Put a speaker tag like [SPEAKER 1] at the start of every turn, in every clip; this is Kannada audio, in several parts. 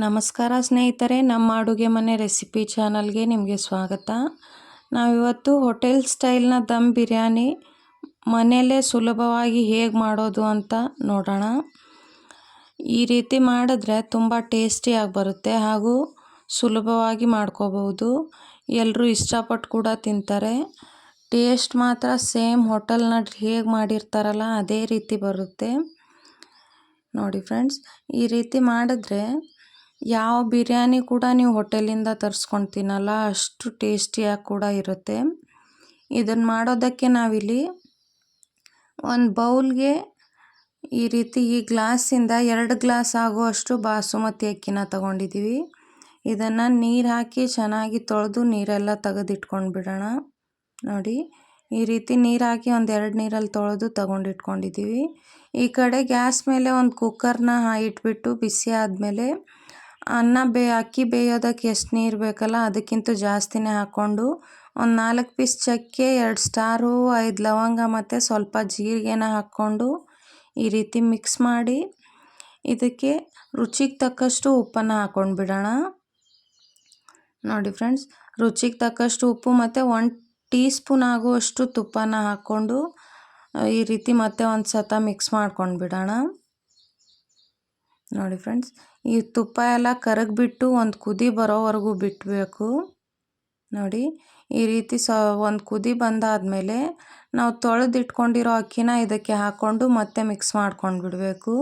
[SPEAKER 1] ನಮಸ್ಕಾರ ಸ್ನೇಹಿತರೆ, ನಮ್ಮ ಅಡುಗೆ ಮನೆ ರೆಸಿಪಿ ಚಾನಲ್ಗೆ ನಿಮಗೆ ಸ್ವಾಗತ. ನಾವಿವತ್ತು ಹೋಟೆಲ್ ಸ್ಟೈಲ್ನ ದಮ್ ಬಿರಿಯಾನಿ ಮನೆಯಲ್ಲೇ ಸುಲಭವಾಗಿ ಹೇಗೆ ಮಾಡೋದು ಅಂತ ನೋಡೋಣ. ಈ ರೀತಿ ಮಾಡಿದ್ರೆ ತುಂಬ ಟೇಸ್ಟಿಯಾಗಿ ಬರುತ್ತೆ ಹಾಗೂ ಸುಲಭವಾಗಿ ಮಾಡ್ಕೋಬಹುದು. ಎಲ್ಲರೂ ಇಷ್ಟಪಟ್ಟು ಕೂಡ ತಿಂತಾರೆ. ಟೇಸ್ಟ್ ಮಾತ್ರ ಸೇಮ್ ಹೋಟೆಲ್ನಲ್ಲಿ ಹೇಗೆ ಮಾಡಿರ್ತಾರಲ್ಲ ಅದೇ ರೀತಿ ಬರುತ್ತೆ. ನೋಡಿ ಫ್ರೆಂಡ್ಸ್, ಈ ರೀತಿ ಮಾಡಿದ್ರೆ ಯಾವ ಬಿರಿಯಾನಿ ಕೂಡ ನೀವು ಹೋಟೆಲಿಂದ ತರಿಸ್ಕೊಂಡು ತಿನ್ನಲ್ಲ, ಅಷ್ಟು ಟೇಸ್ಟಿಯಾಗಿ ಕೂಡ ಇರುತ್ತೆ. ಇದನ್ನು ಮಾಡೋದಕ್ಕೆ ನಾವಿಲ್ಲಿ ಒಂದು ಬೌಲ್ಗೆ ಈ ರೀತಿ ಈ ಗ್ಲಾಸಿಂದ 2 ಗ್ಲಾಸ್ ಆಗುವಷ್ಟು ಬಾಸುಮತಿ ಅಕ್ಕಿನ ತಗೊಂಡಿದ್ದೀವಿ. ಇದನ್ನು ನೀರು ಹಾಕಿ ಚೆನ್ನಾಗಿ ತೊಳೆದು ನೀರೆಲ್ಲ ತೆಗೆದಿಟ್ಕೊಂಡು ಬಿಡೋಣ. ನೋಡಿ, ಈ ರೀತಿ ನೀರು ಹಾಕಿ ಒಂದು 2 ನೀರಲ್ಲಿ ತೊಳೆದು ತಗೊಂಡಿಟ್ಕೊಂಡಿದ್ದೀವಿ. ಈ ಕಡೆ ಗ್ಯಾಸ್ ಮೇಲೆ ಒಂದು ಕುಕ್ಕರ್ನ ಇಟ್ಬಿಟ್ಟು ಬಿಸಿ ಆದಮೇಲೆ ಅಕ್ಕಿ ಬೇಯೋದಕ್ಕೆ ಎಷ್ಟು ನೀರು ಬೇಕಲ್ಲ ಅದಕ್ಕಿಂತ ಜಾಸ್ತಿನೇ ಹಾಕ್ಕೊಂಡು ಒಂದು 4 ಪೀಸ್ ಚಕ್ಕೆ, 2 ಸ್ಟಾರು, 5 ಲವಂಗ ಮತ್ತು ಸ್ವಲ್ಪ ಜೀರಿಗೆನ ಹಾಕ್ಕೊಂಡು ಈ ರೀತಿ ಮಿಕ್ಸ್ ಮಾಡಿ ಇದಕ್ಕೆ ರುಚಿಗೆ ತಕ್ಕಷ್ಟು ಉಪ್ಪನ್ನು ಹಾಕ್ಕೊಂಡು ಬಿಡೋಣ. ನೋಡಿ ಫ್ರೆಂಡ್ಸ್, ರುಚಿಗೆ ತಕ್ಕಷ್ಟು ಉಪ್ಪು ಮತ್ತು 1 ಟೀ ಸ್ಪೂನ್ ಆಗುವಷ್ಟು ತುಪ್ಪನ ಹಾಕ್ಕೊಂಡು ಈ ರೀತಿ ಮತ್ತೆ ಒಂದು ಸತ ಮಿಕ್ಸ್ ಮಾಡ್ಕೊಂಡು ಬಿಡೋಣ. ನೋಡಿ ಫ್ರೆಂಡ್ಸ್, ಈ ತುಪ್ಪ ಎಲ್ಲ ಕರಗಿಬಿಟ್ಟು ಒಂದು ಕುದಿ ಬರೋವರೆಗೂ ಬಿಡಬೇಕು. ನೋಡಿ, ಈ ರೀತಿ ಒಂದು ಕುದಿ ಬಂದಾದಮೇಲೆ ನಾವು ತೊಳೆದಿಟ್ಕೊಂಡಿರೋ ಅಕ್ಕಿನ ಇದಕ್ಕೆ ಹಾಕ್ಕೊಂಡು ಮತ್ತೆ ಮಿಕ್ಸ್ ಮಾಡ್ಕೊಂಡು ಬಿಡಬೇಕು.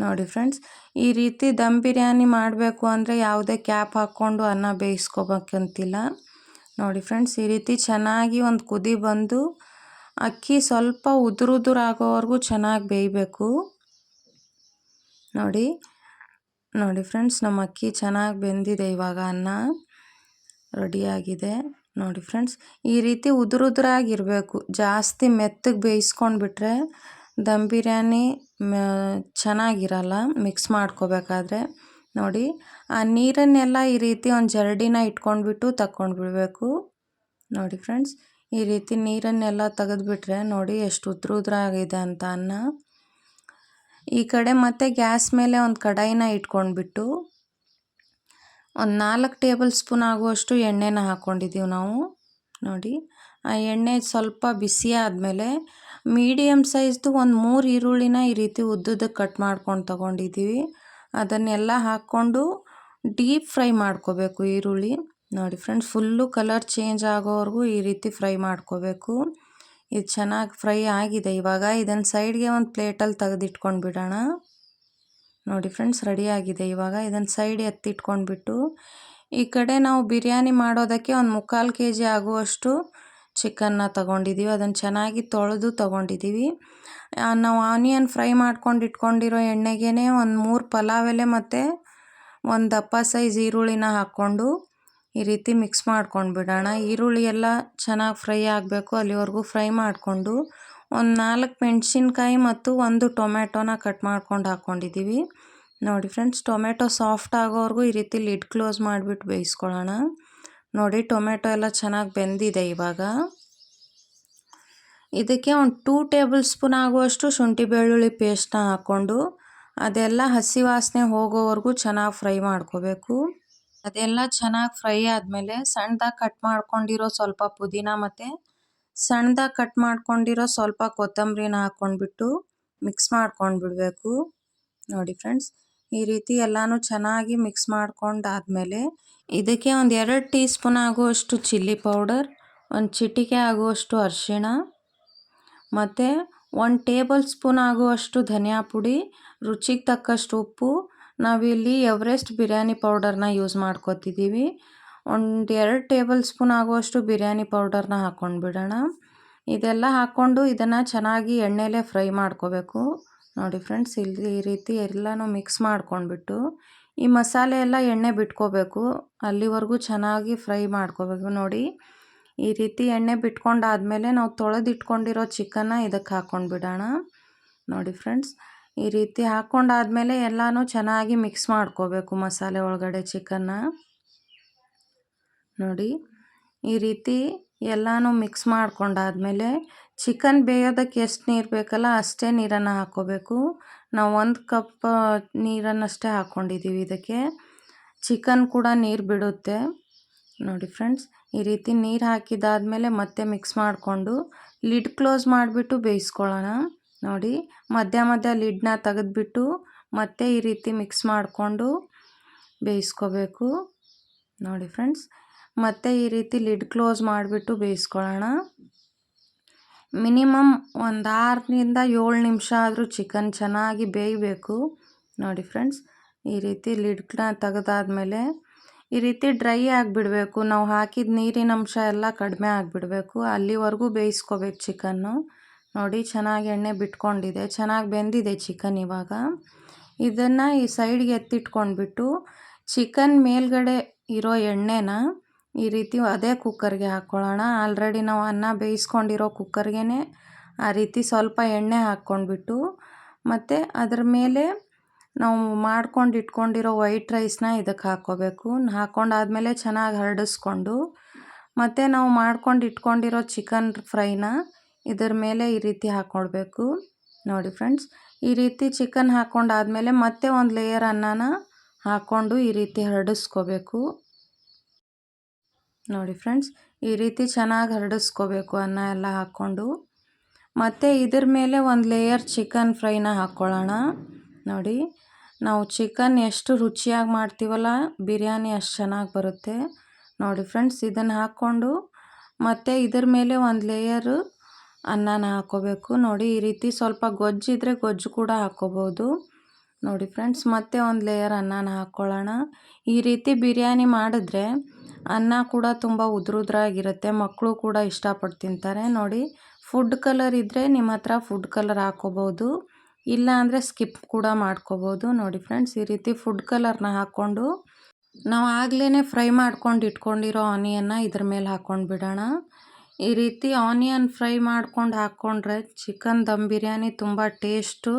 [SPEAKER 1] ನೋಡಿ ಫ್ರೆಂಡ್ಸ್, ಈ ರೀತಿ ದಮ್ ಬಿರಿಯಾನಿ ಮಾಡಬೇಕು ಅಂದರೆ ಯಾವುದೇ ಕ್ಯಾಪ್ ಹಾಕ್ಕೊಂಡು ಅನ್ನ ಬೇಯಿಸ್ಕೋಬೇಕಂತಿಲ್ಲ. ನೋಡಿ ಫ್ರೆಂಡ್ಸ್, ಈ ರೀತಿ ಚೆನ್ನಾಗಿ ಒಂದು ಕುದಿ ಬಂದು ಅಕ್ಕಿ ಸ್ವಲ್ಪ ಉದುರಾಗೋವರೆಗೂ ಚೆನ್ನಾಗಿ ಬೇಯಬೇಕು. ನೋಡಿ ಫ್ರೆಂಡ್ಸ್, ನಮ್ಮ ಅಕ್ಕಿ ಚೆನ್ನಾಗಿ ಬೆಂದಿದೆ. ಇವಾಗ ಅನ್ನ ರೆಡಿಯಾಗಿದೆ. ನೋಡಿ ಫ್ರೆಂಡ್ಸ್, ಈ ರೀತಿ ಉದುರಾಗಿರಬೇಕು. ಜಾಸ್ತಿ ಮೆತ್ತಗೆ ಬೇಯಿಸ್ಕೊಂಡು ಬಿಟ್ಟರೆ ದಮ್ ಬಿರಿಯಾನಿ ಚೆನ್ನಾಗಿರಲ್ಲ ಮಿಕ್ಸ್ ಮಾಡ್ಕೋಬೇಕಾದ್ರೆ. ನೋಡಿ, ಆ ನೀರನ್ನೆಲ್ಲ ಈ ರೀತಿ ಒಂದು ಜರಡಿನ ಇಟ್ಕೊಂಡ್ಬಿಟ್ಟು ತಗೊಂಡು ಬಿಡಬೇಕು. ನೋಡಿ ಫ್ರೆಂಡ್ಸ್, ಈ ರೀತಿ ನೀರನ್ನೆಲ್ಲ ತೆಗೆದುಬಿಟ್ರೆ ನೋಡಿ ಎಷ್ಟು ಉದುರಾಗಿದೆ ಅಂತ ಅನ್ನ. ಈ ಕಡೆ ಮತ್ತೆ ಗ್ಯಾಸ್ ಮೇಲೆ ಒಂದು ಕಡಾಯಿನ ಇಟ್ಕೊಂಡ್ಬಿಟ್ಟು ಒಂದು 4 ಟೇಬಲ್ ಸ್ಪೂನ್ ಆಗುವಷ್ಟು ಎಣ್ಣೆನ ಹಾಕ್ಕೊಂಡಿದ್ದೀವಿ ನಾವು. ನೋಡಿ, ಆ ಎಣ್ಣೆ ಸ್ವಲ್ಪ ಬಿಸಿ ಆದಮೇಲೆ ಮೀಡಿಯಮ್ ಸೈಜ್ದು ಒಂದು 3 ಈರುಳ್ಳಿನ ಈ ರೀತಿ ಉದ್ದುದಕ್ಕೆ ಕಟ್ ಮಾಡ್ಕೊಂಡು ತಗೊಂಡಿದ್ದೀವಿ. ಅದನ್ನೆಲ್ಲ ಹಾಕ್ಕೊಂಡು ಡೀಪ್ ಫ್ರೈ ಮಾಡ್ಕೋಬೇಕು ಈರುಳ್ಳಿ. ನೋಡಿ ಫ್ರೆಂಡ್ಸ್, ಫುಲ್ಲು ಕಲರ್ ಚೇಂಜ್ ಆಗೋವರೆಗೂ ಈ ರೀತಿ ಫ್ರೈ ಮಾಡ್ಕೋಬೇಕು. ಇದು ಚೆನ್ನಾಗಿ ಫ್ರೈ ಆಗಿದೆ. ಇವಾಗ ಇದನ್ನು ಸೈಡ್ಗೆ ಒಂದು ಪ್ಲೇಟಲ್ಲಿ ತೆಗೆದಿಟ್ಕೊಂಡು ಬಿಡೋಣ. ನೋಡಿ ಫ್ರೆಂಡ್ಸ್, ರೆಡಿಯಾಗಿದೆ. ಇವಾಗ ಇದನ್ನು ಸೈಡ್ ಎತ್ತಿಟ್ಕೊಂಡ್ಬಿಟ್ಟು ಈ ಕಡೆ ನಾವು ಬಿರಿಯಾನಿ ಮಾಡೋದಕ್ಕೆ ಒಂದು 3/4 kg ಆಗುವಷ್ಟು ಚಿಕನ್ನ ತಗೊಂಡಿದ್ದೀವಿ. ಅದನ್ನು ಚೆನ್ನಾಗಿ ತೊಳೆದು ತಗೊಂಡಿದ್ದೀವಿ. ನಾವು ಆನಿಯನ್ ಫ್ರೈ ಮಾಡ್ಕೊಂಡು ಇಟ್ಕೊಂಡಿರೋ ಎಣ್ಣೆಗೇ ಒಂದು 3 ಪಲಾವ್ ಎಲೆ ಮತ್ತು ಒಂದು ದಪ್ಪ ಸೈಜ್ ಈರುಳ್ಳಿನ ಹಾಕ್ಕೊಂಡು ಈ ರೀತಿ ಮಿಕ್ಸ್ ಮಾಡ್ಕೊಂಡು ಬಿಡೋಣ. ಈರುಳ್ಳಿ ಎಲ್ಲ ಚೆನ್ನಾಗಿ ಫ್ರೈ ಆಗಬೇಕು, ಅಲ್ಲಿವರೆಗೂ ಫ್ರೈ ಮಾಡಿಕೊಂಡು ಒಂದು 4 ಮೆಣಸಿನ್ಕಾಯಿ ಮತ್ತು 1 ಟೊಮೆಟೊನ ಕಟ್ ಮಾಡ್ಕೊಂಡು ಹಾಕ್ಕೊಂಡಿದ್ದೀವಿ. ನೋಡಿ ಫ್ರೆಂಡ್ಸ್, ಟೊಮೆಟೊ ಸಾಫ್ಟ್ ಆಗೋವರೆಗೂ ಈ ರೀತಿ ಲಿಡ್ ಕ್ಲೋಸ್ ಮಾಡಿಬಿಟ್ಟು ಬೇಯಿಸ್ಕೊಳ್ಳೋಣ. ನೋಡಿ, ಟೊಮೆಟೊ ಎಲ್ಲ ಚೆನ್ನಾಗಿ ಬೆಂದಿದೆ. ಇವಾಗ ಇದಕ್ಕೆ ಒಂದು 2 ಟೇಬಲ್ ಸ್ಪೂನ್ ಆಗುವಷ್ಟು ಶುಂಠಿ ಬೆಳ್ಳುಳ್ಳಿ ಪೇಸ್ಟ್ನ ಹಾಕ್ಕೊಂಡು ಅದೆಲ್ಲ ಹಸಿ ವಾಸನೆ ಹೋಗೋವರೆಗೂ ಚೆನ್ನಾಗಿ ಫ್ರೈ ಮಾಡ್ಕೋಬೇಕು. ಅದೆಲ್ಲ ಚೆನ್ನಾಗಿ ಫ್ರೈ ಆದಮೇಲೆ ಸಣ್ಣದಾಗಿ ಕಟ್ ಮಾಡ್ಕೊಂಡಿರೋ ಸ್ವಲ್ಪ ಪುದೀನ ಮತ್ತು ಸಣ್ಣದಾಗಿ ಕಟ್ ಮಾಡ್ಕೊಂಡಿರೋ ಸ್ವಲ್ಪ ಕೊತ್ತಂಬರಿನ ಹಾಕ್ಕೊಂಡ್ಬಿಟ್ಟು ಮಿಕ್ಸ್ ಮಾಡ್ಕೊಂಡು ಬಿಡಬೇಕು. ನೋಡಿ ಫ್ರೆಂಡ್ಸ್, ಈ ರೀತಿ ಎಲ್ಲನೂ ಚೆನ್ನಾಗಿ ಮಿಕ್ಸ್ ಮಾಡ್ಕೊಂಡಾದಮೇಲೆ ಇದಕ್ಕೆ ಒಂದು 2 ಟೀ ಸ್ಪೂನ್ ಆಗುವಷ್ಟು ಚಿಲ್ಲಿ ಪೌಡರ್, ಒಂದು ಚಿಟಿಕೆ ಆಗುವಷ್ಟು ಅರಿಶಿಣ ಮತ್ತು 1 ಟೇಬಲ್ ಸ್ಪೂನ್ ಆಗುವಷ್ಟು ಧನಿಯಾ ಪುಡಿ, ರುಚಿಗೆ ತಕ್ಕಷ್ಟು ಉಪ್ಪು. ನಾವಿಲ್ಲಿ ಎವರೆಸ್ಟ್ ಬಿರಿಯಾನಿ ಪೌಡರ್ನ ಯೂಸ್ ಮಾಡ್ಕೊತಿದ್ದೀವಿ. ಒಂದು 2 ಟೇಬಲ್ ಸ್ಪೂನ್ ಆಗುವಷ್ಟು ಬಿರಿಯಾನಿ ಪೌಡರ್ನ ಹಾಕ್ಕೊಂಡು ಬಿಡೋಣ. ಇದೆಲ್ಲ ಹಾಕ್ಕೊಂಡು ಇದನ್ನು ಚೆನ್ನಾಗಿ ಎಣ್ಣೆಲೇ ಫ್ರೈ ಮಾಡ್ಕೋಬೇಕು. ನೋಡಿ ಫ್ರೆಂಡ್ಸ್, ಇಲ್ಲಿ ಈ ರೀತಿ ಎಲ್ಲನೂ ಮಿಕ್ಸ್ ಮಾಡ್ಕೊಂಡ್ಬಿಟ್ಟು ಈ ಮಸಾಲೆ ಎಲ್ಲ ಎಣ್ಣೆ ಬಿಟ್ಕೋಬೇಕು, ಅಲ್ಲಿವರೆಗೂ ಚೆನ್ನಾಗಿ ಫ್ರೈ ಮಾಡ್ಕೋಬೇಕು. ನೋಡಿ, ಈ ರೀತಿ ಎಣ್ಣೆ ಬಿಟ್ಕೊಂಡಾದಮೇಲೆ ನಾವು ತೊಳೆದಿಟ್ಕೊಂಡಿರೋ ಚಿಕನ್ನ ಇದಕ್ಕೆ ಹಾಕ್ಕೊಂಡು ಬಿಡೋಣ. ನೋಡಿ ಫ್ರೆಂಡ್ಸ್, ಈ ರೀತಿ ಹಾಕ್ಕೊಂಡಾದಮೇಲೆ ಎಲ್ಲನೂ ಚೆನ್ನಾಗಿ ಮಿಕ್ಸ್ ಮಾಡ್ಕೋಬೇಕು ಮಸಾಲೆ ಒಳಗಡೆ ಚಿಕನ್ನ. ನೋಡಿ, ಈ ರೀತಿ ಎಲ್ಲನೂ ಮಿಕ್ಸ್ ಮಾಡ್ಕೊಂಡಾದಮೇಲೆ ಚಿಕನ್ ಬೇಯೋದಕ್ಕೆ ಎಷ್ಟು ನೀರು ಬೇಕಲ್ಲ ಅಷ್ಟೇ ನೀರನ್ನು ಹಾಕ್ಕೋಬೇಕು. ನಾವು 1 ಕಪ್ ನೀರನ್ನಷ್ಟೇ ಹಾಕ್ಕೊಂಡಿದ್ದೀವಿ ಇದಕ್ಕೆ. ಚಿಕನ್ ಕೂಡ ನೀರು ಬಿಡುತ್ತೆ ನೋಡಿ ಫ್ರೆಂಡ್ಸ್. ಈ ರೀತಿ ನೀರು ಹಾಕಿದಾದ್ಮೇಲೆ ಮತ್ತೆ ಮಿಕ್ಸ್ ಮಾಡಿಕೊಂಡು ಲಿಡ್ ಕ್ಲೋಸ್ ಮಾಡಿಬಿಟ್ಟು ಬೇಯಿಸ್ಕೊಳ್ಳೋಣ. ನೋಡಿ ಮಧ್ಯ ಲಿಡ್ನ ತೆಗೆದ್ಬಿಟ್ಟು ಮತ್ತೆ ಈ ರೀತಿ ಮಿಕ್ಸ್ ಮಾಡಿಕೊಂಡು ಬೇಯಿಸ್ಕೋಬೇಕು ನೋಡಿ ಫ್ರೆಂಡ್ಸ್. ಮತ್ತೆ ಈ ರೀತಿ ಲಿಡ್ ಕ್ಲೋಸ್ ಮಾಡಿಬಿಟ್ಟು ಬೇಯಿಸ್ಕೊಳ್ಳೋಣ. ಮಿನಿಮಮ್ ಒಂದು 6ರಿಂದ 7 ನಿಮಿಷ ಆದರೂ ಚಿಕನ್ ಚೆನ್ನಾಗಿ ಬೇಯಬೇಕು ನೋಡಿ ಫ್ರೆಂಡ್ಸ್. ಈ ರೀತಿ ಲಿಡ್ನ ತೆಗೆದಾದ್ಮೇಲೆ ಈ ರೀತಿ ಡ್ರೈ ಆಗಿಬಿಡಬೇಕು. ನಾವು ಹಾಕಿದ ನೀರಿನ ಅಂಶ ಎಲ್ಲ ಕಡಿಮೆ ಆಗಿಬಿಡಬೇಕು. ಅಲ್ಲಿವರೆಗೂ ಬೇಯಿಸ್ಕೋಬೇಕು ಚಿಕನ್ನು. ನೋಡಿ ಚೆನ್ನಾಗಿ ಎಣ್ಣೆ ಬಿಟ್ಕೊಂಡಿದೆ, ಚೆನ್ನಾಗಿ ಬೆಂದಿದೆ ಚಿಕನ್. ಇವಾಗ ಇದನ್ನು ಈ ಸೈಡ್ಗೆ ಎತ್ತಿಟ್ಕೊಂಡ್ಬಿಟ್ಟು ಚಿಕನ್ ಮೇಲ್ಗಡೆ ಇರೋ ಎಣ್ಣೆನ ಈ ರೀತಿ ಅದೇ ಕುಕ್ಕರ್ಗೆ ಹಾಕ್ಕೊಳ್ಳೋಣ. ಆಲ್ರೆಡಿ ನಾವು ಅನ್ನ ಬೇಯಿಸ್ಕೊಂಡಿರೋ ಕುಕ್ಕರ್ಗೆ ಆ ರೀತಿ ಸ್ವಲ್ಪ ಎಣ್ಣೆ ಹಾಕ್ಕೊಂಡ್ಬಿಟ್ಟು ಮತ್ತು ಅದ್ರ ಮೇಲೆ ನಾವು ಮಾಡ್ಕೊಂಡು ಇಟ್ಕೊಂಡಿರೋ ವೈಟ್ ರೈಸ್ನ ಇದಕ್ಕೆ ಹಾಕ್ಕೋಬೇಕು. ಹಾಕ್ಕೊಂಡಾದ್ಮೇಲೆ ಚೆನ್ನಾಗಿ ಹರಡಿಸ್ಕೊಂಡು ಮತ್ತು ನಾವು ಮಾಡ್ಕೊಂಡು ಇಟ್ಕೊಂಡಿರೋ ಚಿಕನ್ ಫ್ರೈನ ಇದ್ರ ಮೇಲೆ ಈ ರೀತಿ ಹಾಕ್ಕೊಳ್ಬೇಕು ನೋಡಿ ಫ್ರೆಂಡ್ಸ್. ಈ ರೀತಿ ಚಿಕನ್ ಹಾಕ್ಕೊಂಡಾದ್ಮೇಲೆ ಮತ್ತೆ ಒಂದು ಲೇಯರ್ ಅನ್ನನ ಹಾಕ್ಕೊಂಡು ಈ ರೀತಿ ಹರಡಿಸ್ಕೋಬೇಕು ನೋಡಿ ಫ್ರೆಂಡ್ಸ್. ಈ ರೀತಿ ಚೆನ್ನಾಗಿ ಹರಡಿಸ್ಕೋಬೇಕು ಅನ್ನ ಎಲ್ಲ ಹಾಕ್ಕೊಂಡು. ಮತ್ತು ಇದ್ರ ಮೇಲೆ ಒಂದು ಲೇಯರ್ ಚಿಕನ್ ಫ್ರೈನ ಹಾಕ್ಕೊಳ್ಳೋಣ. ನೋಡಿ ನಾವು ಚಿಕನ್ ಎಷ್ಟು ರುಚಿಯಾಗಿ ಮಾಡ್ತೀವಲ್ಲ ಬಿರಿಯಾನಿ ಅಷ್ಟು ಚೆನ್ನಾಗಿ ಬರುತ್ತೆ ನೋಡಿ ಫ್ರೆಂಡ್ಸ್. ಇದನ್ನು ಹಾಕ್ಕೊಂಡು ಮತ್ತು ಇದ್ರ ಮೇಲೆ ಒಂದು ಲೇಯರು ಅನ್ನನ ಹಾಕ್ಕೋಬೇಕು ನೋಡಿ. ಈ ರೀತಿ ಸ್ವಲ್ಪ ಗೊಜ್ಜಿದ್ರೆ ಗೊಜ್ಜು ಕೂಡ ಹಾಕ್ಕೋಬೋದು ನೋಡಿ ಫ್ರೆಂಡ್ಸ್. ಮತ್ತೆ ಒಂದು ಲೇಯರ್ ಅನ್ನನ ಹಾಕ್ಕೊಳ್ಳೋಣ. ಈ ರೀತಿ ಬಿರಿಯಾನಿ ಮಾಡಿದ್ರೆ ಅನ್ನ ಕೂಡ ತುಂಬ ಉದುರುದ್ರಾಗಿರುತ್ತೆ, ಮಕ್ಕಳು ಕೂಡ ಇಷ್ಟಪಟ್ಟು ತಿಂತಾರೆ ನೋಡಿ. ಫುಡ್ ಕಲರ್ ಇದ್ದರೆ ನಿಮ್ಮ ಹತ್ರ ಫುಡ್ ಕಲರ್ ಹಾಕ್ಕೋಬೋದು, ಇಲ್ಲ ಅಂದರೆ ಸ್ಕಿಪ್ ಕೂಡ ಮಾಡ್ಕೋಬೋದು ನೋಡಿ ಫ್ರೆಂಡ್ಸ್. ಈ ರೀತಿ ಫುಡ್ ಕಲರ್ನ ಹಾಕ್ಕೊಂಡು ನಾವು ಆಗಲೇ ಫ್ರೈ ಮಾಡ್ಕೊಂಡು ಇಟ್ಕೊಂಡಿರೋ ಆನಿಯನ್ನ ಇದ್ರ ಮೇಲೆ ಹಾಕ್ಕೊಂಡು ಬಿಡೋಣ. ಈ ರೀತಿ ಆನಿಯನ್ ಫ್ರೈ ಮಾಡ್ಕೊಂಡು ಹಾಕ್ಕೊಂಡ್ರೆ ಚಿಕನ್ ದಮ್ ಬಿರಿಯಾನಿ ತುಂಬ ಟೇಸ್ಟು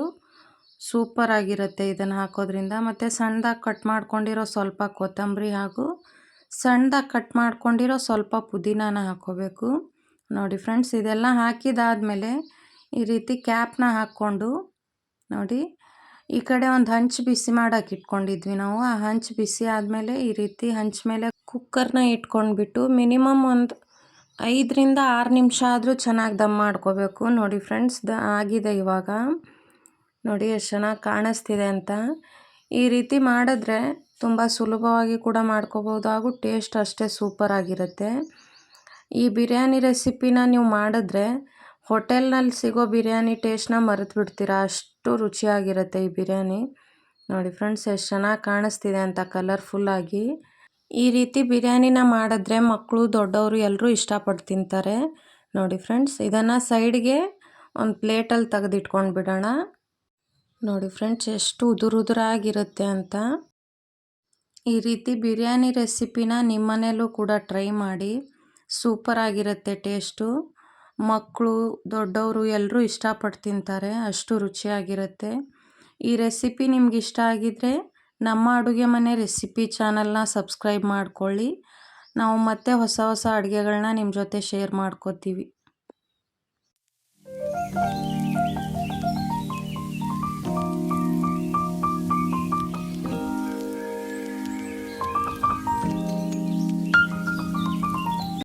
[SPEAKER 1] ಸೂಪರಾಗಿರುತ್ತೆ ಇದನ್ನು ಹಾಕೋದ್ರಿಂದ. ಮತ್ತು ಸಣ್ಣದಾಗಿ ಕಟ್ ಮಾಡ್ಕೊಂಡಿರೋ ಸ್ವಲ್ಪ ಕೊತ್ತಂಬರಿ ಹಾಗೂ ಸಣ್ಣದಾಗಿ ಕಟ್ ಮಾಡ್ಕೊಂಡಿರೋ ಸ್ವಲ್ಪ ಪುದೀನಾನ ಹಾಕ್ಕೋಬೇಕು ನೋಡಿ ಫ್ರೆಂಡ್ಸ್. ಇದೆಲ್ಲ ಹಾಕಿದಾದ್ಮೇಲೆ ಈ ರೀತಿ ಕ್ಯಾಪ್ನ ಹಾಕ್ಕೊಂಡು ನೋಡಿ ಈ ಕಡೆ ಒಂದು ಹಂಚು ಬಿಸಿ ಮಾಡೋಕೆ ಇಟ್ಕೊಂಡಿದ್ವಿ ನಾವು. ಆ ಹಂಚು ಬಿಸಿ ಆದಮೇಲೆ ಈ ರೀತಿ ಹಂಚ್ ಮೇಲೆ ಕುಕ್ಕರ್ನ ಇಟ್ಕೊಂಡ್ಬಿಟ್ಟು ಮಿನಿಮಮ್ ಒಂದು 5ರಿಂದ 6 ನಿಮಿಷ ಆದರೂ ಚೆನ್ನಾಗಿ ದಮ್ ಮಾಡ್ಕೋಬೇಕು ನೋಡಿ ಫ್ರೆಂಡ್ಸ್. ಆಗಿದೆ ಇವಾಗ ನೋಡಿ ಎಷ್ಟು ಚೆನ್ನಾಗಿ ಕಾಣಿಸ್ತಿದೆ ಅಂತ. ಈ ರೀತಿ ಮಾಡಿದ್ರೆ ತುಂಬ ಸುಲಭವಾಗಿ ಕೂಡ ಮಾಡ್ಕೋಬೋದು ಹಾಗೂ ಟೇಸ್ಟ್ ಅಷ್ಟೇ ಸೂಪರಾಗಿರುತ್ತೆ. ಈ ಬಿರಿಯಾನಿ ರೆಸಿಪಿನ ನೀವು ಮಾಡಿದ್ರೆ ಹೋಟೆಲ್ನಲ್ಲಿ ಸಿಗೋ ಬಿರಿಯಾನಿ ಟೇಸ್ಟ್ನ ಮರೆತು ಬಿಡ್ತೀರಾ, ಅಷ್ಟು ರುಚಿಯಾಗಿರುತ್ತೆ ಈ ಬಿರಿಯಾನಿ ನೋಡಿ ಫ್ರೆಂಡ್ಸ್. ಎಷ್ಟು ಚೆನ್ನಾಗಿ ಕಾಣಿಸ್ತಿದೆ ಅಂತ ಕಲರ್ಫುಲ್ಲಾಗಿ. ಈ ರೀತಿ ಬಿರಿಯಾನಿನ ಮಾಡಿದ್ರೆ ಮಕ್ಕಳು ದೊಡ್ಡವರು ಎಲ್ಲರೂ ಇಷ್ಟಪಟ್ಟು ತಿಂತಾರೆ ನೋಡಿ ಫ್ರೆಂಡ್ಸ್. ಇದನ್ನು ಸೈಡ್ಗೆ ಒಂದು ಪ್ಲೇಟಲ್ಲಿ ತೆಗೆದಿಟ್ಕೊಂಡು ಬಿಡೋಣ ನೋಡಿ ಫ್ರೆಂಡ್ಸ್ ಎಷ್ಟು ಉದುರುದುರಾಗಿರುತ್ತೆ ಅಂತ. ಈ ರೀತಿ ಬಿರಿಯಾನಿ ರೆಸಿಪಿನ ನಿಮ್ಮ ಮನೆಯಲ್ಲೂ ಕೂಡ ಟ್ರೈ ಮಾಡಿ, ಸೂಪರಾಗಿರುತ್ತೆ ಟೇಸ್ಟು. ಮಕ್ಕಳು ದೊಡ್ಡವರು ಎಲ್ಲರೂ ಇಷ್ಟಪಟ್ಟು ತಿಂತಾರೆ, ಅಷ್ಟು ರುಚಿಯಾಗಿರುತ್ತೆ. ಈ ರೆಸಿಪಿ ನಿಮ್ಗೆ ಇಷ್ಟ ಆಗಿದ್ದರೆ ನಮ್ಮ ಅಡುಗೆ ಮನೆ ರೆಸಿಪಿ ಚಾನಲ್ನ ಸಬ್ಸ್ಕ್ರೈಬ್ ಮಾಡ್ಕೊಳ್ಳಿ. ನಾವು ಮತ್ತೆ ಹೊಸ ಹೊಸ ಅಡುಗೆಗಳನ್ನ ನಿಮ್ಮ ಜೊತೆ ಶೇರ್ ಮಾಡ್ಕೋತೀವಿ.